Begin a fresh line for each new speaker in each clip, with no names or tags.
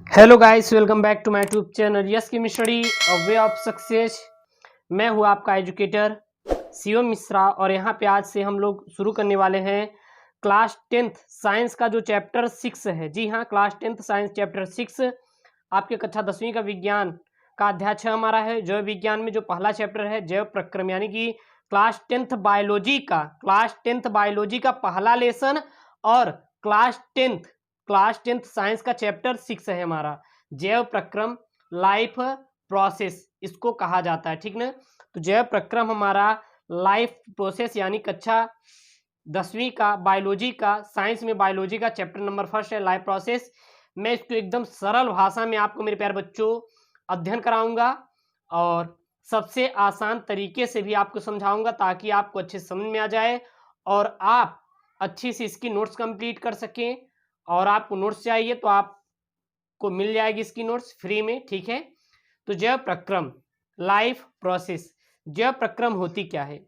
Hello guys, welcome back to my YouTube channel yes chemistry study a way of success. मैं हूं आपका educator Shivam Mishra और यहां पे आज से हम लोग शुरू करने वाले हैं क्लास 10th साइंस का जो चैप्टर 6 है। जी हां, क्लास 10th साइंस चैप्टर 6 आपके कक्षा 10वीं का विज्ञान का अध्याय 6 हमारा है। जैव विज्ञान में जो पहला चैप्टर है जैव प्रक्रम, यानी कि क्लास 10th बायोलॉजी का पहला लेसन और क्लास टेंथ साइंस का चैप्टर 6 है हमारा जैव प्रक्रम, लाइफ प्रोसेस इसको कहा जाता है। ठीक ना, तो जैव प्रक्रम हमारा लाइफ प्रोसेस यानी कक्षा 10वीं का बायोलॉजी का, साइंस में बायोलॉजी का चैप्टर नंबर 1 है लाइफ प्रोसेस। मैं इसको एकदम सरल भाषा में आपको मेरे प्यारे बच्चों अध्ययन कराऊंगा और सबसे आसान तरीके से भी आपको समझाऊंगा ताकि आपको अच्छे समझ में आ जाए और आप अच्छी से इसकी नोट्स कंप्लीट कर सकें। और आपको नोट्स चाहिए तो आपको मिल जाएगी इसकी नोट्स फ्री में। ठीक है, तो जैव प्रक्रम, लाइफ प्रोसेस, जैव प्रक्रम होती क्या है?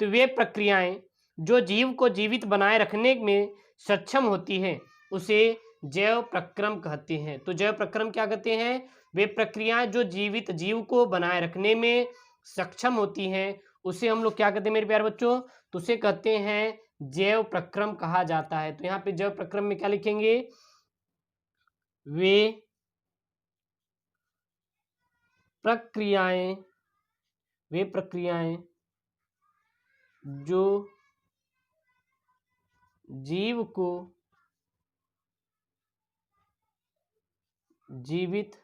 तो वे प्रक्रियाएं जो जीव को जीवित बनाए रखने में सक्षम होती हैं उसे जैव प्रक्रम कहते हैं। तो जैव प्रक्रम क्या कहते हैं? वे प्रक्रियाएं जो जीवित जीव को बनाए रखने में सक्षम होती हैं उसे हम लोग क्या कहते हैं मेरे प्यारे बच्चों? तो उसे कहते हैं जैव प्रक्रम कहा जाता है। तो यहाँ पे जैव प्रक्रम में क्या लिखेंगे? वे प्रक्रियाएं जो जीव को जीवित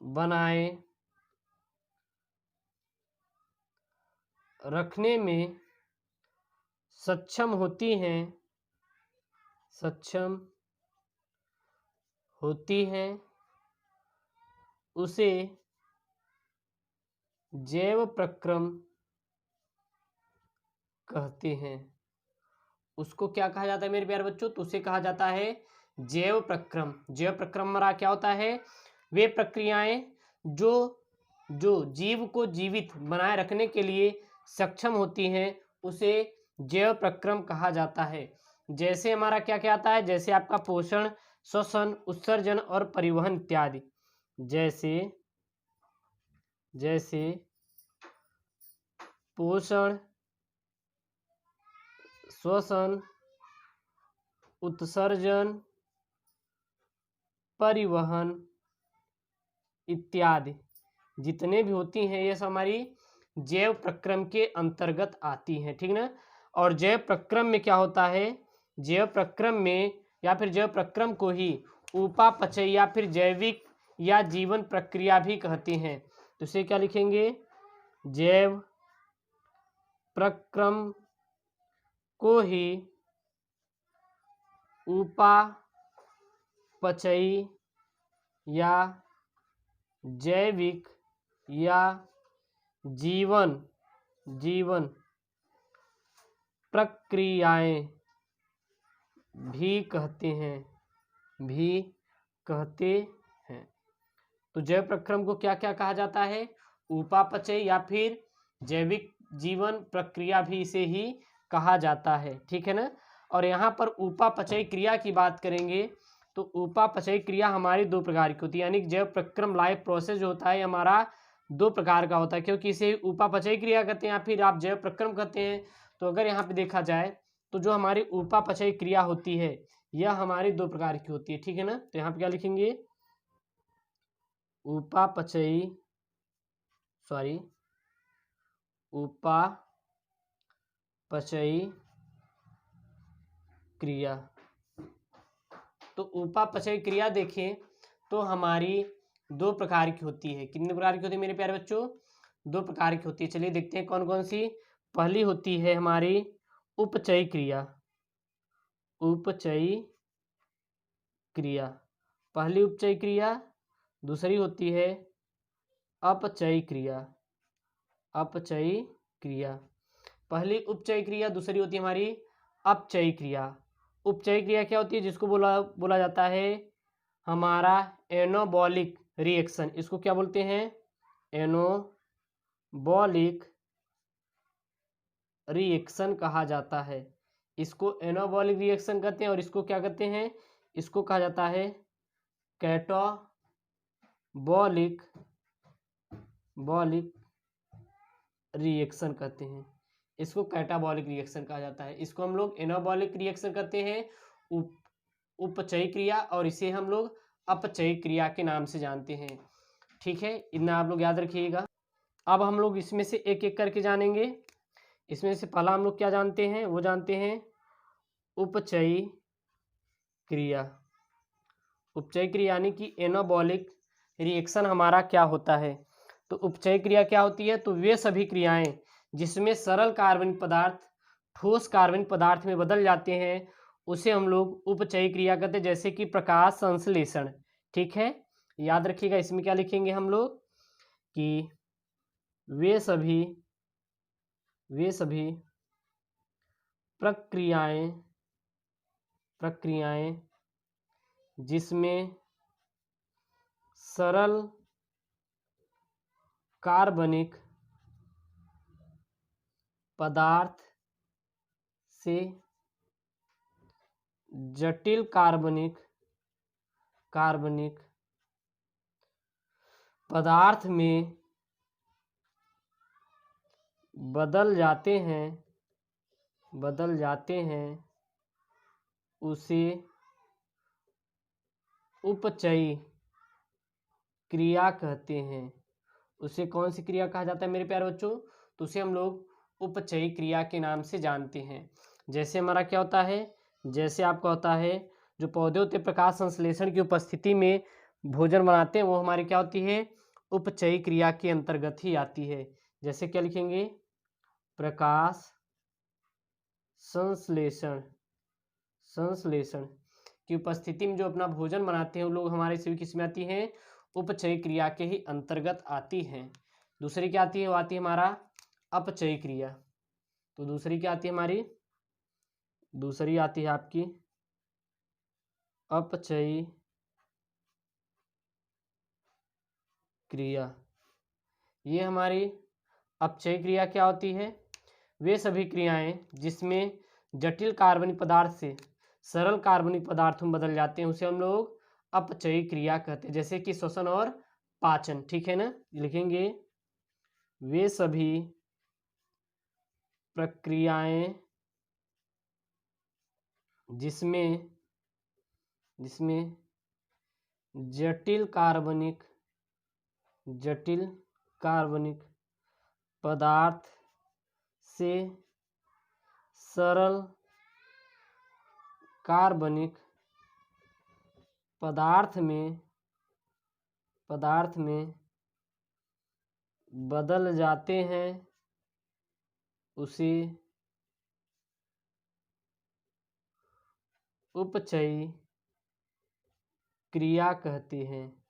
बनाए रखने में सक्षम होती हैं उसे जैव प्रक्रम कहते हैं। उसको क्या कहा जाता है मेरे प्यारे बच्चों? तो उसे कहा जाता है जैव प्रक्रम। जैव प्रक्रम हमारा क्या होता है? वे प्रक्रियाएं जो जीव को जीवित बनाए रखने के लिए सक्षम होती हैं उसे जैव प्रक्रम कहा जाता है। जैसे हमारा क्या क्या आता है? जैसे आपका पोषण, श्वसन, उत्सर्जन और परिवहन इत्यादि। जैसे पोषण, श्वसन, उत्सर्जन, परिवहन इत्यादि जितने भी होती हैं ये सब हमारी जैव प्रक्रम के अंतर्गत आती हैं। ठीक ना, और जैव प्रक्रम में क्या होता है? जैव प्रक्रम में या फिर जैव प्रक्रम को ही उपापचय या फिर जैविक या जीवन प्रक्रिया भी कहते हैं। तो इसे क्या लिखेंगे? जैव प्रक्रम को ही उपापचयी या जैविक या जीवन प्रक्रियाएं भी कहते हैं। तो जैव प्रक्रम को क्या क्या कहा जाता है? उपापचय या फिर जैविक जीवन प्रक्रिया भी इसे ही कहा जाता है। ठीक है ना, और यहाँ पर उपापचय क्रिया की बात करेंगे तो उपापचय क्रिया हमारी दो प्रकार की होती है, यानी जैव प्रक्रम लाइफ प्रोसेस जो होता है हमारा दो प्रकार का होता है, क्योंकि इसे उपापचय क्रिया कहते हैं या फिर आप जैव प्रक्रम कहते हैं। तो अगर यहाँ पे देखा जाए तो जो हमारी उपापचय क्रिया होती है यह हमारी दो प्रकार की होती है। ठीक है ना, तो यहाँ पे क्या लिखेंगे? उपापचयी क्रिया। तो उपापचय क्रिया देखें तो हमारी दो प्रकार की होती है। कितने प्रकार की होती है मेरे प्यारे बच्चों? दो प्रकार की होती है। चलिए देखते हैं कौन कौन सी। पहली होती है हमारी उपचयी क्रिया। पहली उपचयी क्रिया। दूसरी होती है अपचयी क्रिया। पहली उपचयी क्रिया, दूसरी होती है हमारी अपचयी क्रिया। उपचयी क्रिया क्या होती है? जिसको बोला जाता है हमारा एनोबॉलिक रिएक्शन। इसको क्या बोलते हैं? एनोबॉलिक रिएक्शन कहा जाता है। इसको एनोबॉलिक रिएक्शन कहते हैं और इसको क्या कहते हैं? इसको कहा जाता है कैटाबॉलिक रिएक्शन कहते हैं। इसको कैटाबॉलिक रिएक्शन कहा जाता है। इसको हम लोग एनाबॉलिक रिएक्शन कहते हैं, उपचयी क्रिया, और इसे हम लोग अपचयी क्रिया के नाम से जानते हैं। ठीक है, इतना आप लोग याद रखिएगा। अब हम लोग इसमें से एक एक करके जानेंगे। इसमें से पहला हम लोग क्या जानते हैं, वो जानते हैं उपचयी क्रिया। उपचयी क्रिया यानी कि एनाबॉलिक रिएक्शन हमारा क्या होता है। तो उपचयी क्रिया क्या होती है, तो वे सभी क्रियाएं जिसमें सरल कार्बनिक पदार्थ ठोस कार्बनिक पदार्थ में बदल जाते हैं उसे हम लोग उपचयी क्रिया कहते हैं, जैसे कि प्रकाश संश्लेषण। ठीक है, याद रखिएगा। इसमें क्या लिखेंगे हम लोग कि वे सभी प्रक्रियाएं जिसमें सरल कार्बनिक पदार्थ से जटिल कार्बनिक पदार्थ में बदल जाते हैं उसे उपचयी क्रिया कहते हैं। उसे कौन सी क्रिया कहा जाता है मेरे प्यारे बच्चों, तो उसे हम लोग उपचयी क्रिया के नाम से जानते हैं। जैसे हमारा क्या होता है, जैसे आपका होता है जो पौधे होते प्रकाश संश्लेषण की उपस्थिति में भोजन बनाते हैं, वो हमारी क्या होती है, उपचयी क्रिया के अंतर्गत ही आती है। जैसे क्या लिखेंगे, प्रकाश संश्लेषण की उपस्थिति में जो अपना भोजन बनाते हैं वो लोग हमारे सभी किस में आती हैं, उपचयी क्रिया के ही अंतर्गत आती हैं। दूसरी क्या आती है, वो आती है हमारा अपचयी क्रिया। तो दूसरी क्या आती है हमारी, दूसरी आती है आपकी अपचयी क्रिया। ये हमारी अपचयी क्रिया क्या होती है, वे सभी क्रियाएं जिसमें जटिल कार्बनिक पदार्थ से सरल कार्बनिक पदार्थों में बदल जाते हैं उसे हम लोग अपचयी क्रिया कहते हैं। जैसे कि श्वसन और पाचन। ठीक है ना, लिखेंगे वे सभी प्रक्रियाएं जिसमें जटिल कार्बनिक पदार्थ से सरल कार्बनिक पदार्थ में बदल जाते हैं उसे उपचयी क्रिया कहते हैं।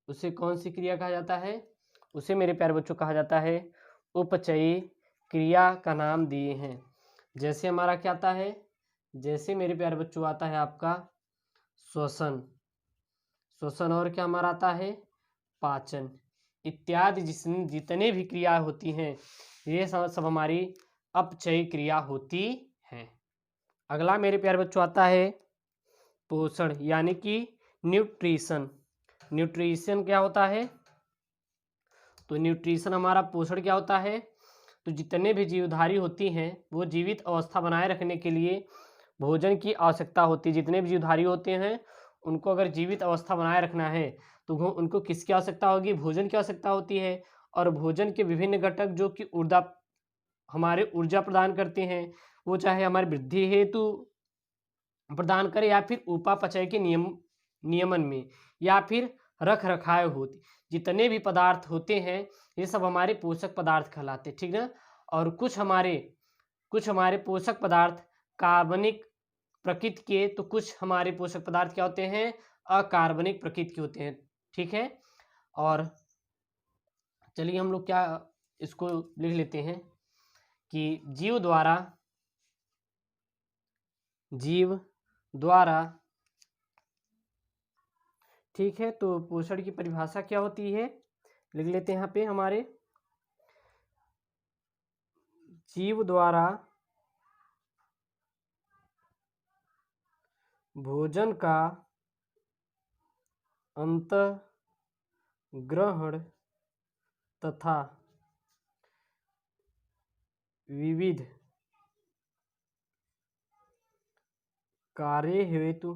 उसे कौन सी क्रिया कहा जाता है, उसे मेरे प्यारे बच्चों कहा जाता है उपचयी क्रिया का नाम दिए हैं। जैसे हमारा क्या आता है, जैसे मेरे प्यारे बच्चों आता है आपका श्वसन और क्या हमारा आता है पाचन इत्यादि। जितने भी क्रिया होती हैं ये सब हमारी अपचयी क्रिया होती हैं। अगला मेरे प्यारे बच्चों आता है पोषण यानी कि न्यूट्रिशन। न्यूट्रिशन क्या होता है, तो न्यूट्रिशन हमारा पोषण क्या होता है, तो जितने भी जीवधारी होती हैं वो जीवित अवस्था बनाए रखने के लिए भोजन की आवश्यकता होती है। जितने भी जीवधारी होते हैं उनको अगर जीवित अवस्था बनाए रखना है तो उनको किसकी आवश्यकता होगी, भोजन की आवश्यकता होती है। और भोजन के विभिन्न घटक जो कि हमारे ऊर्जा प्रदान करते हैं, वो चाहे हमारी वृद्धि हेतु प्रदान करे या फिर उपापचय के नियमन में या फिर रख रखाव होती, जितने भी पदार्थ होते हैं ये सब हमारे पोषक पदार्थ कहलाते, ठीक ना। और कुछ हमारे पोषक पदार्थ कार्बनिक प्रकृति के, तो कुछ हमारे पोषक पदार्थ क्या होते हैं, अकार्बनिक प्रकृति के होते हैं। ठीक है, और चलिए हम लोग क्या इसको लिख लेते हैं कि जीव द्वारा ठीक है। तो पोषण की परिभाषा क्या होती है, लिख लेते हैं यहाँ पे हमारे, जीव द्वारा भोजन का अंतःग्रहण तथा विविध कार्य हेतु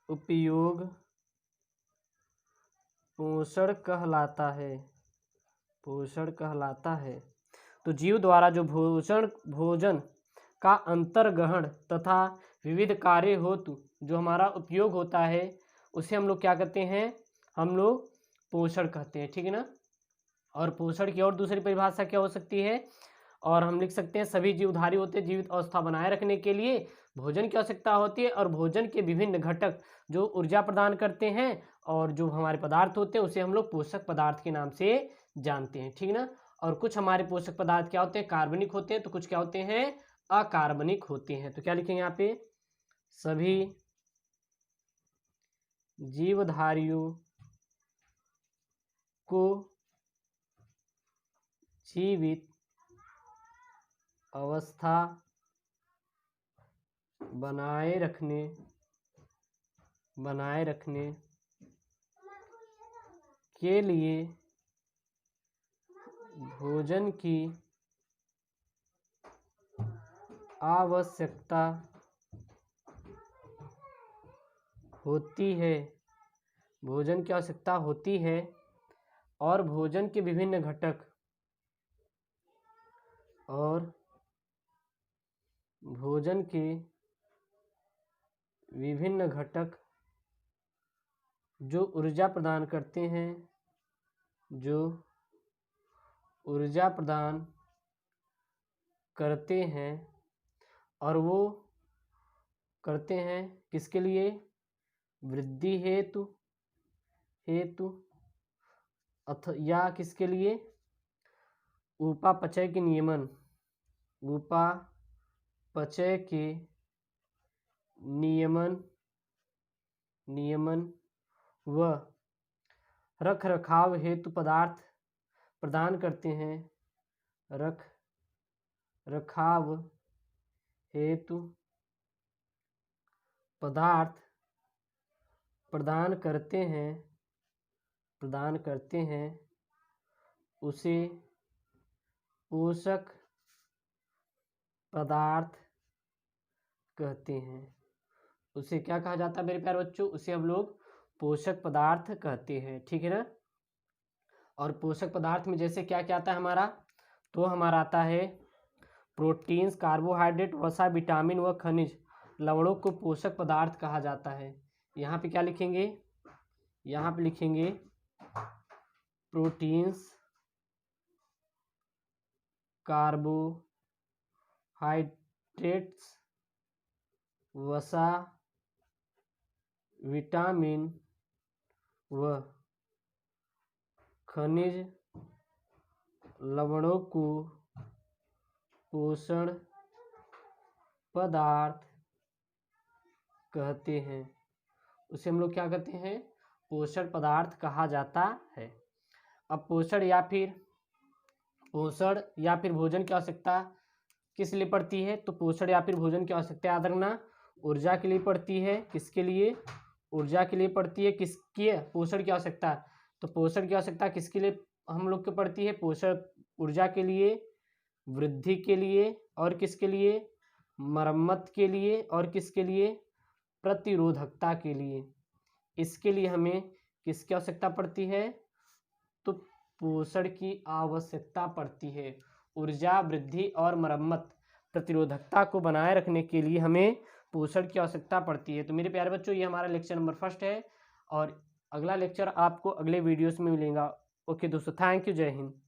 उपयोग पोषण कहलाता है। तो जीव द्वारा जो भोजन का अंतर्ग्रहण तथा विविध कार्य हेतु जो हमारा उपयोग होता है उसे हम लोग क्या कहते हैं, हम लोग पोषण कहते हैं, ठीक है ना। और पोषण की और दूसरी परिभाषा क्या हो सकती है, और हम लिख सकते हैं सभी जीवधारी होते हैं जीवित अवस्था बनाए रखने के लिए भोजन की आवश्यकता होती है, और भोजन के विभिन्न घटक जो ऊर्जा प्रदान करते हैं और जो हमारे पदार्थ होते हैं उसे हम लोग पोषक पदार्थ के नाम से जानते हैं, ठीक ना। और कुछ हमारे पोषक पदार्थ क्या होते हैं, कार्बनिक होते हैं, तो कुछ क्या होते हैं, अकार्बनिक होते हैं। तो क्या लिखेंगे यहाँ पे, सभी जीवधारियों को जीवित अवस्था बनाए रखने के लिए भोजन की आवश्यकता होती है, भोजन की आवश्यकता होती है। और भोजन के विभिन्न घटक और भोजन के विभिन्न घटक जो ऊर्जा प्रदान करते हैं, जो ऊर्जा प्रदान करते हैं, और वो करते हैं किसके लिए, वृद्धि हेतु या किसके लिए, उपापचय के नियमन व रख रखाव हेतु पदार्थ प्रदान करते हैं, रख रखाव हेतु पदार्थ प्रदान करते हैं उसे पोषक पदार्थ कहते हैं। उसे क्या कहा जाता है मेरे प्यारे बच्चों, उसे हम लोग पोषक पदार्थ कहते हैं, ठीक है ना। और पोषक पदार्थ में जैसे क्या क्या आता है हमारा, तो हमारा आता है प्रोटीन्स, कार्बोहाइड्रेट, वसा, विटामिन व खनिज लवणों को पोषक पदार्थ कहा जाता है। यहाँ पे क्या लिखेंगे, यहाँ पे लिखेंगे प्रोटीन्स, कार्बोहाइड्रेट्स, वसा, विटामिन व खनिज लवणों को पोषण पदार्थ कहते हैं। उसे हम लोग क्या कहते हैं, पोषण पदार्थ कहा जाता है। अब पोषण या फिर भोजन की आवश्यकता किस लिए पड़ती है, तो पोषण या फिर भोजन की आवश्यकता याद रखना ऊर्जा के लिए पड़ती है। किसके लिए, ऊर्जा के लिए पड़ती है। किसकी पोषण की आवश्यकता, तो पोषण की आवश्यकता किसके लिए हम लोग को पड़ती है, पोषण ऊर्जा के लिए, वृद्धि के लिए, और किसके लिए, मरम्मत के लिए, और किसके लिए, प्रतिरोधकता के लिए। इसके लिए हमें किसकी आवश्यकता पड़ती है, तो पोषण की आवश्यकता पड़ती है। ऊर्जा, वृद्धि और मरम्मत, प्रतिरोधकता को बनाए रखने के लिए हमें पोषण की आवश्यकता पड़ती है। तो मेरे प्यारे बच्चों ये हमारा लेक्चर नंबर 1 है, और अगला लेक्चर आपको अगले वीडियोस में मिलेगा। ओके दोस्तों, थैंक यू, जय हिंद।